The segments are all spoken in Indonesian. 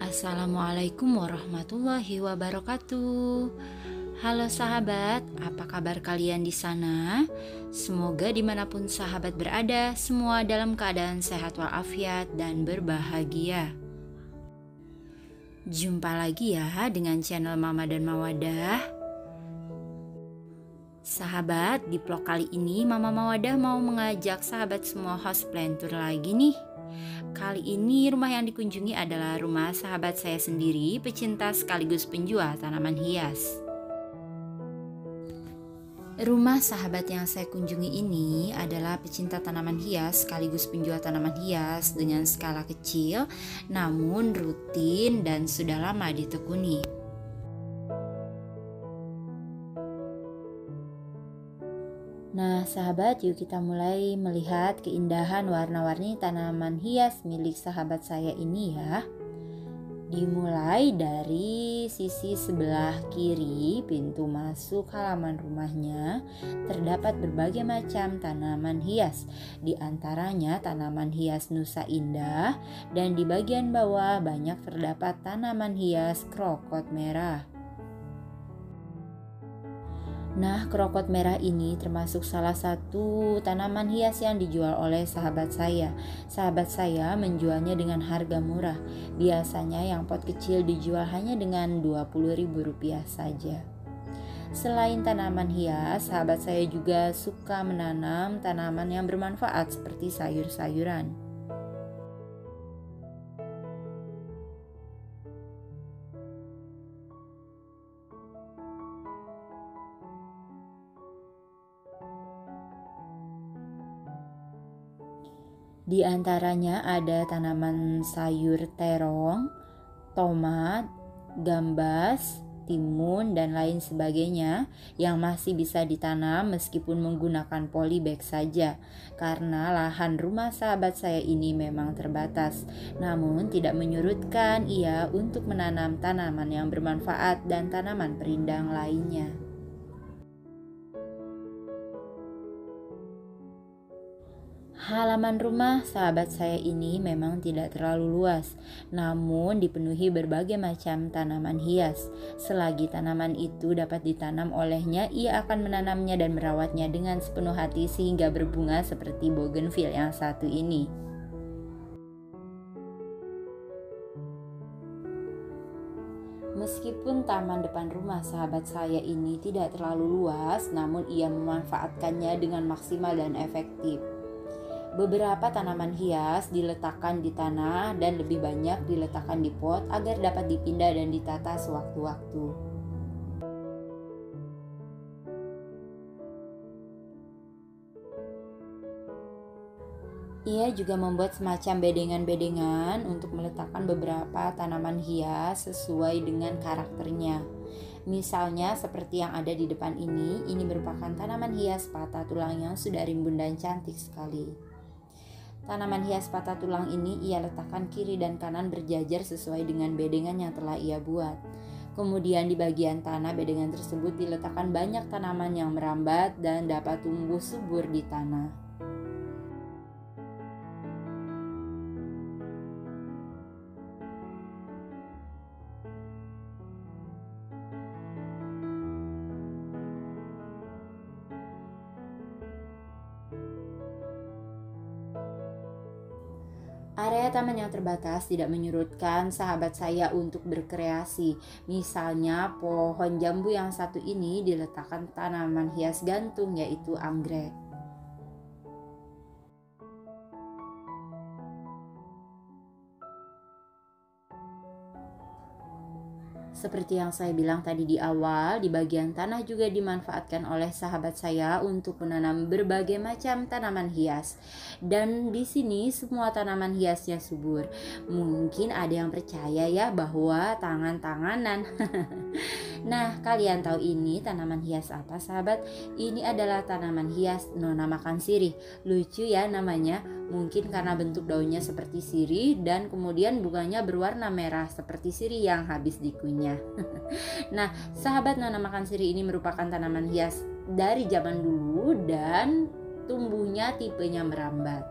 Assalamualaikum warahmatullahi wabarakatuh. Halo sahabat, apa kabar kalian di sana? Semoga dimanapun sahabat berada, semua dalam keadaan sehat walafiat dan berbahagia. Jumpa lagi ya dengan channel Mama dan Mawadah. Sahabat, di vlog kali ini Mama Mawadah mau mengajak sahabat semua host plan tour lagi nih. Kali ini rumah yang dikunjungi adalah rumah sahabat saya sendiri, pecinta sekaligus penjual tanaman hias. Rumah sahabat yang saya kunjungi ini adalah pecinta tanaman hias sekaligus penjual tanaman hias dengan skala kecil, namun rutin dan sudah lama ditekuni. Nah sahabat, yuk kita mulai melihat keindahan warna-warni tanaman hias milik sahabat saya ini ya. Dimulai dari sisi sebelah kiri pintu masuk halaman rumahnya, terdapat berbagai macam tanaman hias. Di antaranya tanaman hias Nusa Indah, dan di bagian bawah banyak terdapat tanaman hias krokot merah. Nah, krokot merah ini termasuk salah satu tanaman hias yang dijual oleh sahabat saya. Sahabat saya menjualnya dengan harga murah. Biasanya yang pot kecil dijual hanya dengan Rp20.000 saja. Selain tanaman hias, sahabat saya juga suka menanam tanaman yang bermanfaat seperti sayur-sayuran. Di antaranya ada tanaman sayur terong, tomat, gambas, timun, dan lain sebagainya yang masih bisa ditanam meskipun menggunakan polybag saja, karena lahan rumah sahabat saya ini memang terbatas. Namun tidak menyurutkan ia untuk menanam tanaman yang bermanfaat dan tanaman perindang lainnya. Halaman rumah sahabat saya ini memang tidak terlalu luas, namun dipenuhi berbagai macam tanaman hias. Selagi tanaman itu dapat ditanam olehnya, ia akan menanamnya dan merawatnya dengan sepenuh hati sehingga berbunga seperti bougainville yang satu ini. Meskipun taman depan rumah sahabat saya ini tidak terlalu luas, namun ia memanfaatkannya dengan maksimal dan efektif. Beberapa tanaman hias diletakkan di tanah dan lebih banyak diletakkan di pot agar dapat dipindah dan ditata sewaktu-waktu. Ia juga membuat semacam bedengan-bedengan untuk meletakkan beberapa tanaman hias sesuai dengan karakternya. Misalnya seperti yang ada di depan ini merupakan tanaman hias patah tulang yang sudah rimbun dan cantik sekali. Tanaman hias patah tulang ini ia letakkan kiri dan kanan berjajar sesuai dengan bedengan yang telah ia buat. Kemudian di bagian tanah bedengan tersebut diletakkan banyak tanaman yang merambat dan dapat tumbuh subur di tanah. Area taman yang terbatas tidak menyurutkan sahabat saya untuk berkreasi. Misalnya pohon jambu yang satu ini diletakkan tanaman hias gantung yaitu anggrek. Seperti yang saya bilang tadi di awal, di bagian tanah juga dimanfaatkan oleh sahabat saya untuk menanam berbagai macam tanaman hias. Dan di sini semua tanaman hiasnya subur. Mungkin ada yang percaya ya bahwa tangan-tanganan. Nah, kalian tahu ini tanaman hias apa sahabat? Ini adalah tanaman hias nona makan sirih. Lucu ya namanya. Mungkin karena bentuk daunnya seperti sirih dan kemudian bunganya berwarna merah seperti sirih yang habis dikunyah. Nah, sahabat nona makan sirih ini merupakan tanaman hias dari zaman dulu dan tumbuhnya tipenya merambat.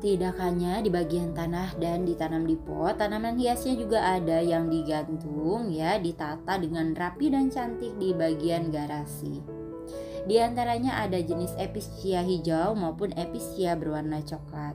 Tidak hanya di bagian tanah dan ditanam di pot, tanaman hiasnya juga ada yang digantung ya, ditata dengan rapi dan cantik di bagian garasi. Di antaranya ada jenis epicea hijau maupun epicea berwarna coklat.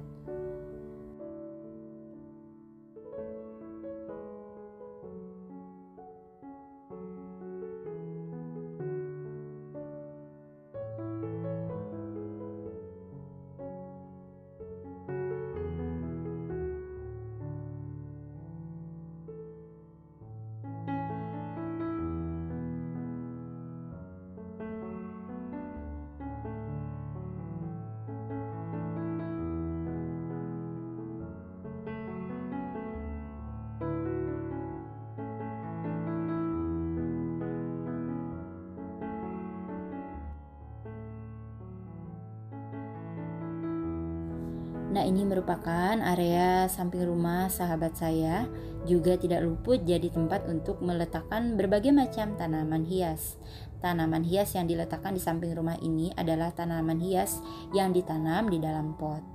Nah, ini merupakan area samping rumah sahabat saya, juga tidak luput jadi tempat untuk meletakkan berbagai macam tanaman hias. Tanaman hias yang diletakkan di samping rumah ini adalah tanaman hias yang ditanam di dalam pot.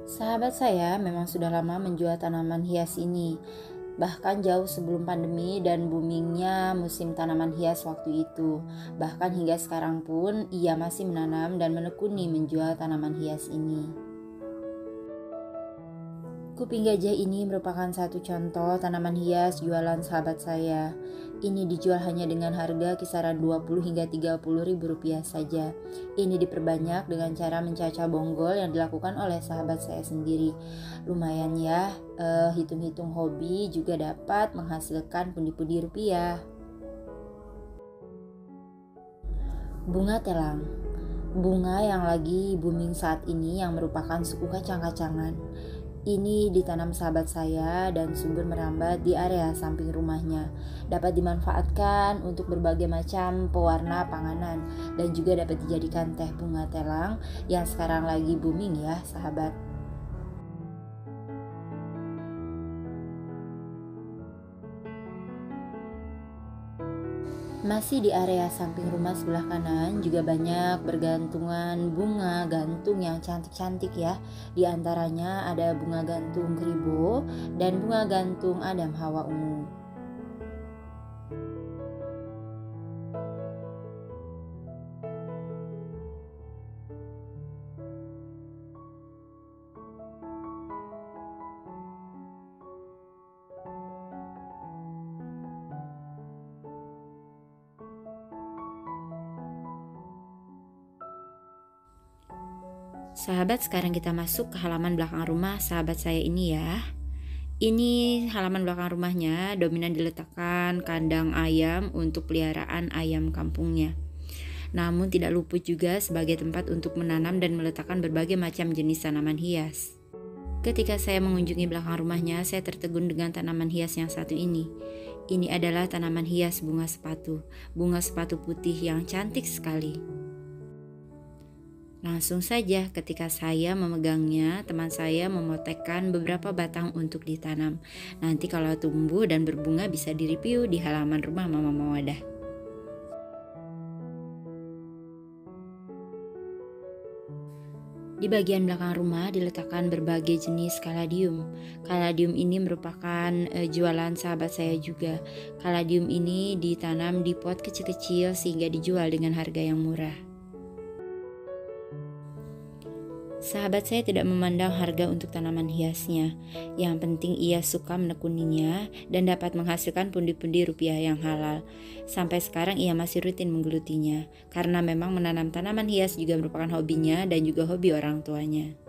Sahabat saya memang sudah lama menjual tanaman hias ini, bahkan jauh sebelum pandemi dan boomingnya musim tanaman hias waktu itu. Bahkan hingga sekarang pun ia masih menanam dan menekuni menjual tanaman hias ini. Kuping gajah ini merupakan satu contoh tanaman hias jualan sahabat saya. Ini dijual hanya dengan harga kisaran 20 hingga 30 ribu rupiah saja. Ini diperbanyak dengan cara mencacah bonggol yang dilakukan oleh sahabat saya sendiri. Lumayan ya, hitung-hitung hobi juga dapat menghasilkan pundi-pundi rupiah. Bunga telang, bunga yang lagi booming saat ini yang merupakan suku kacang-kacangan. Ini ditanam sahabat saya dan subur merambat di area samping rumahnya. Dapat dimanfaatkan untuk berbagai macam pewarna panganan dan juga dapat dijadikan teh bunga telang yang sekarang lagi booming ya sahabat. Masih di area samping rumah sebelah kanan juga banyak bergantungan bunga gantung yang cantik-cantik ya. Di antaranya ada bunga gantung kribo dan bunga gantung Adam Hawa ungu. Sahabat, sekarang kita masuk ke halaman belakang rumah sahabat saya ini ya. Ini halaman belakang rumahnya dominan diletakkan kandang ayam untuk peliharaan ayam kampungnya. Namun tidak luput juga sebagai tempat untuk menanam dan meletakkan berbagai macam jenis tanaman hias. Ketika saya mengunjungi belakang rumahnya, saya tertegun dengan tanaman hias yang satu ini. Ini adalah tanaman hias bunga sepatu putih yang cantik sekali. Langsung saja ketika saya memegangnya, teman saya memotekkan beberapa batang untuk ditanam. Nanti kalau tumbuh dan berbunga bisa direview di halaman rumah Mama Mawadah. Di bagian belakang rumah diletakkan berbagai jenis kaladium. Kaladium ini merupakan jualan sahabat saya juga. Kaladium ini ditanam di pot kecil-kecil sehingga dijual dengan harga yang murah. Sahabat saya tidak memandang harga untuk tanaman hiasnya. Yang penting ia suka menekuninya dan dapat menghasilkan pundi-pundi rupiah yang halal. Sampai sekarang ia masih rutin menggelutinya, karena memang menanam tanaman hias juga merupakan hobinya dan juga hobi orang tuanya.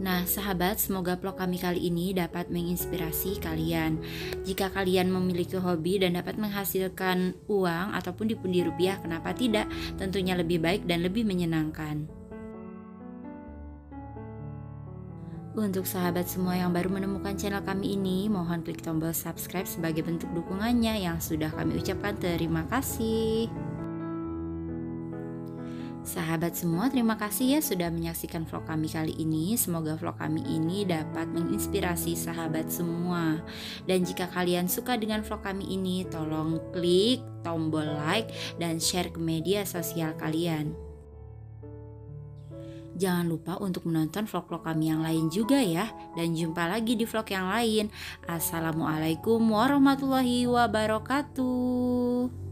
Nah, sahabat, semoga vlog kami kali ini dapat menginspirasi kalian. Jika kalian memiliki hobi dan dapat menghasilkan uang ataupun di pundi rupiah, kenapa tidak? Tentunya lebih baik dan lebih menyenangkan. Untuk sahabat semua yang baru menemukan channel kami ini, mohon klik tombol subscribe sebagai bentuk dukungannya yang sudah kami ucapkan terima kasih. Sahabat semua, terima kasih ya sudah menyaksikan vlog kami kali ini. Semoga vlog kami ini dapat menginspirasi sahabat semua. Dan jika kalian suka dengan vlog kami ini, tolong klik tombol like dan share ke media sosial kalian. Jangan lupa untuk menonton vlog-vlog kami yang lain juga ya. Dan jumpa lagi di vlog yang lain. Assalamualaikum warahmatullahi wabarakatuh.